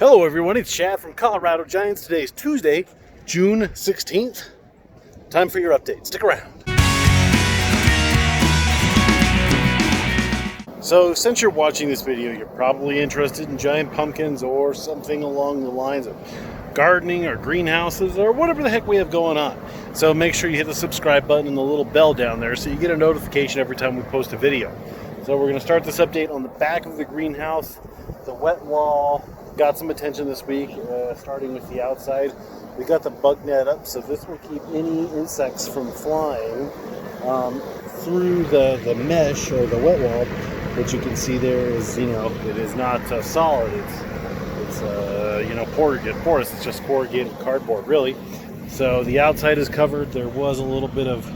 Hello everyone, it's Chad from Colorado Giants. Today is Tuesday, June 16th. Time for your update. Stick around. So since you're watching this video, you're probably interested in giant pumpkins or something along the lines of gardening or greenhouses or whatever the heck we have going on. So make sure you hit the subscribe button and the little bell down there so you get a notification every time we post a video. So we're going to start this update on the back of the greenhouse. The wet wall got some attention this week, starting with the outside. We got the bug net up, so this will keep any insects from flying through the mesh or the wet wall. What you can see there is, it is not solid. It's porous. It's just corrugated cardboard, really. So the outside is covered. There was a little bit of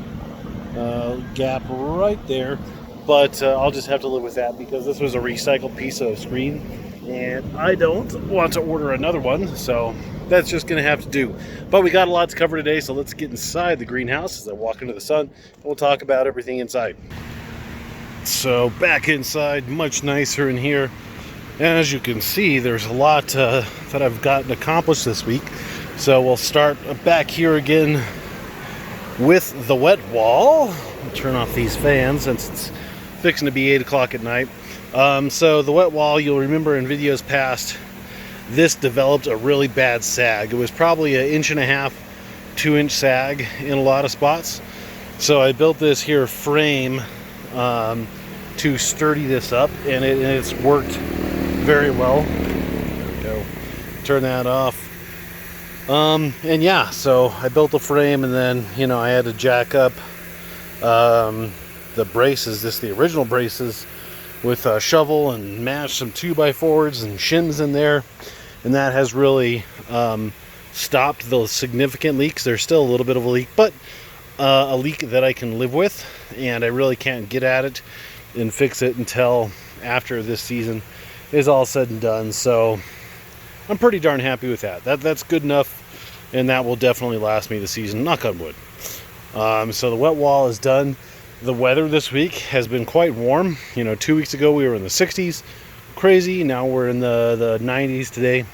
gap right there, but I'll just have to live with that because this was a recycled piece of screen. And I don't want to order another one, so that's just going to have to do. But we got a lot to cover today, so let's get inside the greenhouse as I walk into the sun, and we'll talk about everything inside. So back inside, much nicer in here. And as you can see, there's a lot that I've gotten accomplished this week. So we'll start back here again with the wet wall. I'll turn off these fans since it's fixing to be 8 o'clock at night. So the wet wall, you'll remember in videos past, this developed a really bad sag. It was probably 1.5 inch, 2 inch sag in a lot of spots. So I built this here frame to sturdy this up, and it's worked very well. There we go. Turn that off. And yeah, so I built the frame, and then I had to jack up the braces, the original braces, with a shovel and mash some 2x4s and shims in there, and that has really stopped the significant leaks. There's still a little bit of a leak, but a leak that I can live with, and I really can't get at it and fix it until after this season is all said and done. So I'm pretty darn happy with that. That's good enough, and that will definitely last me the season, knock on wood. So the wet wall is done. The weather this week has been quite warm. 2 weeks ago we were in the 60s, crazy. Now we're in the 90s today,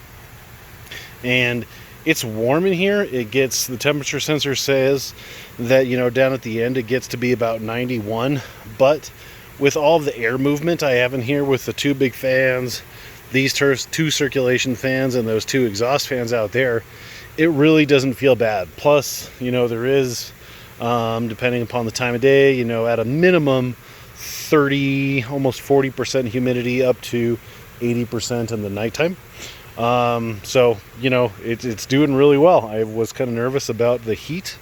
and it's warm in here. The temperature sensor says that down at the end it gets to be about 91, but with all of the air movement I have in here with the 2 big fans, these 2 circulation fans, and those 2 exhaust fans out there, it really doesn't feel bad. Plus, there is, depending upon the time of day, at a minimum 30, almost 40% humidity up to 80% in the nighttime. So, it's doing really well. I was kind of nervous about the heat,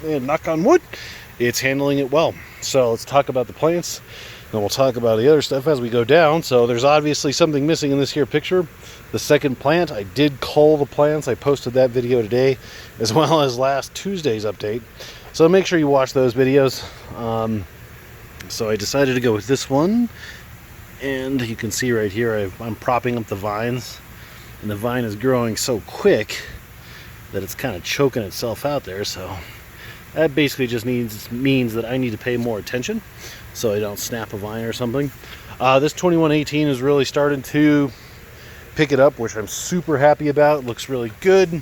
and knock on wood, it's handling it well. So let's talk about the plants, and we'll talk about the other stuff as we go down. So there's obviously something missing in this here picture. The second plant, I did cull the plants. I posted that video today, as well as last Tuesday's update. So make sure you watch those videos. So I decided to go with this one, and you can see right here I'm propping up the vines, and the vine is growing so quick that it's kind of choking itself out there. So that basically just means that I need to pay more attention so I don't snap a vine or something. This 2118 is really starting to pick it up, which I'm super happy about. It looks really good.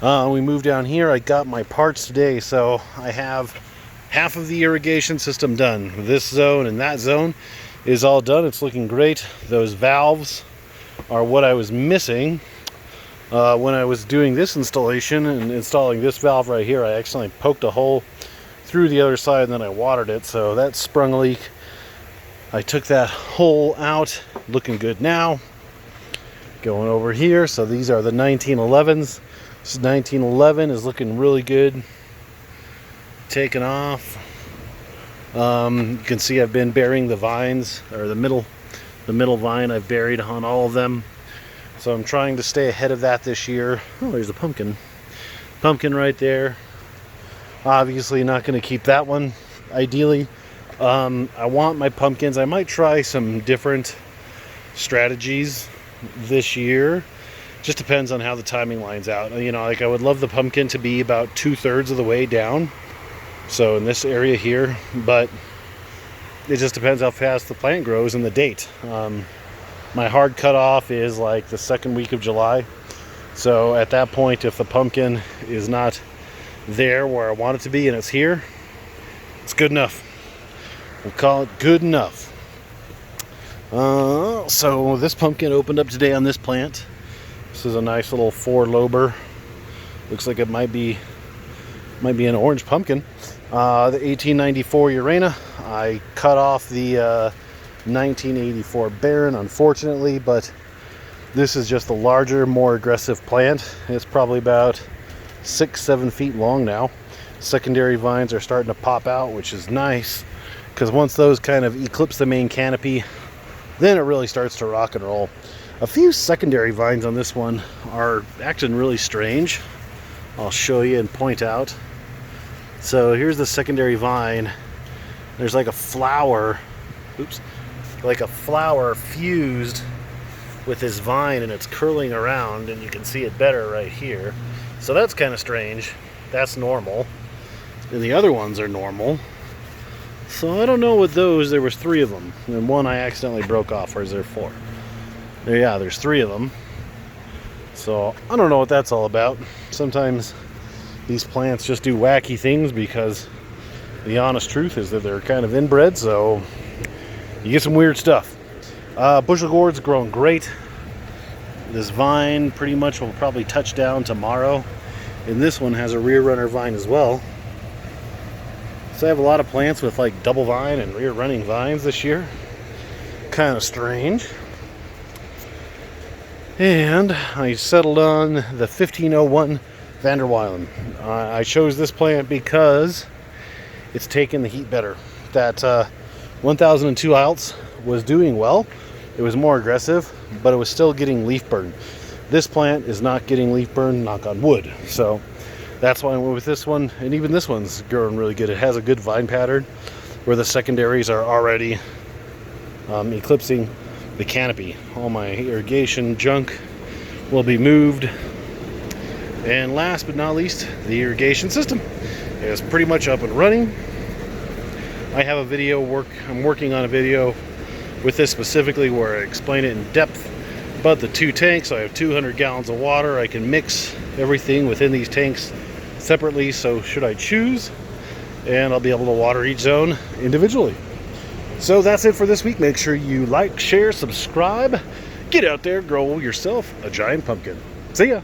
We moved down here. I got my parts today, so I have half of the irrigation system done. This zone and that zone is all done. It's looking great. Those valves are what I was missing when I was doing this installation and installing this valve right here. I accidentally poked a hole through the other side, and then I watered it, so that sprung a leak. I took that hole out. Looking good now. Going over here, so these are the 1911s. This 1911 is looking really good. Taking off. You can see I've been burying the vines, or the middle vine I've buried on all of them. So I'm trying to stay ahead of that this year. Oh, there's a pumpkin. Pumpkin right there. Obviously not going to keep that one, ideally. I want my pumpkins. I might try some different strategies this year. Just depends on how the timing lines out. Like I would love the pumpkin to be about 2/3 of the way down, so in this area here, but it just depends how fast the plant grows and the date. My hard cutoff is like the second week of July. So at that point, if the pumpkin is not there where I want it to be and it's here, it's good enough. We'll call it good enough. So this pumpkin opened up today on this plant. This is a nice little 4-lober. Looks like it might be an orange pumpkin. The 1894 Urana. I cut off the 1984 Baron, unfortunately, but this is just a larger, more aggressive plant. It's probably about 6-7 feet long now. Secondary vines are starting to pop out, which is nice, because once those kind of eclipse the main canopy, then it really starts to rock and roll. A few secondary vines on this one are acting really strange. I'll show you and point out. So here's the secondary vine. There's like a flower, like a flower fused with this vine, and it's curling around, and you can see it better right here. So that's kind of strange. That's normal. And the other ones are normal. So I don't know what those, there was 3 of them. And one I accidentally broke off, or is there 4? Yeah, there's 3 of them. So I don't know what that's all about. Sometimes these plants just do wacky things, because the honest truth is that they're kind of inbred, so you get some weird stuff. Bushel gourd's growing great. This vine pretty much will probably touch down tomorrow. And this one has a rear runner vine as well. So I have a lot of plants with like double vine and rear running vines this year. Kind of strange. And I settled on the 1501 Van der Weylen. I chose this plant because it's taken the heat better. That 1002 Alts was doing well. It was more aggressive, but it was still getting leaf burn. This plant is not getting leaf burn, knock on wood. So that's why I went with this one. And even this one's growing really good. It has a good vine pattern where the secondaries are already eclipsing the canopy. All my irrigation junk will be moved. And last but not least, the irrigation system is pretty much up and running. I have a video I'm working on a video with this specifically where I explain it in depth about the 2 tanks. I have 200 gallons of water. I can mix everything within these tanks separately, so should I choose, and I'll be able to water each zone individually. So that's it for this week. Make sure you like, share, subscribe. Get out there, grow yourself a giant pumpkin. See ya.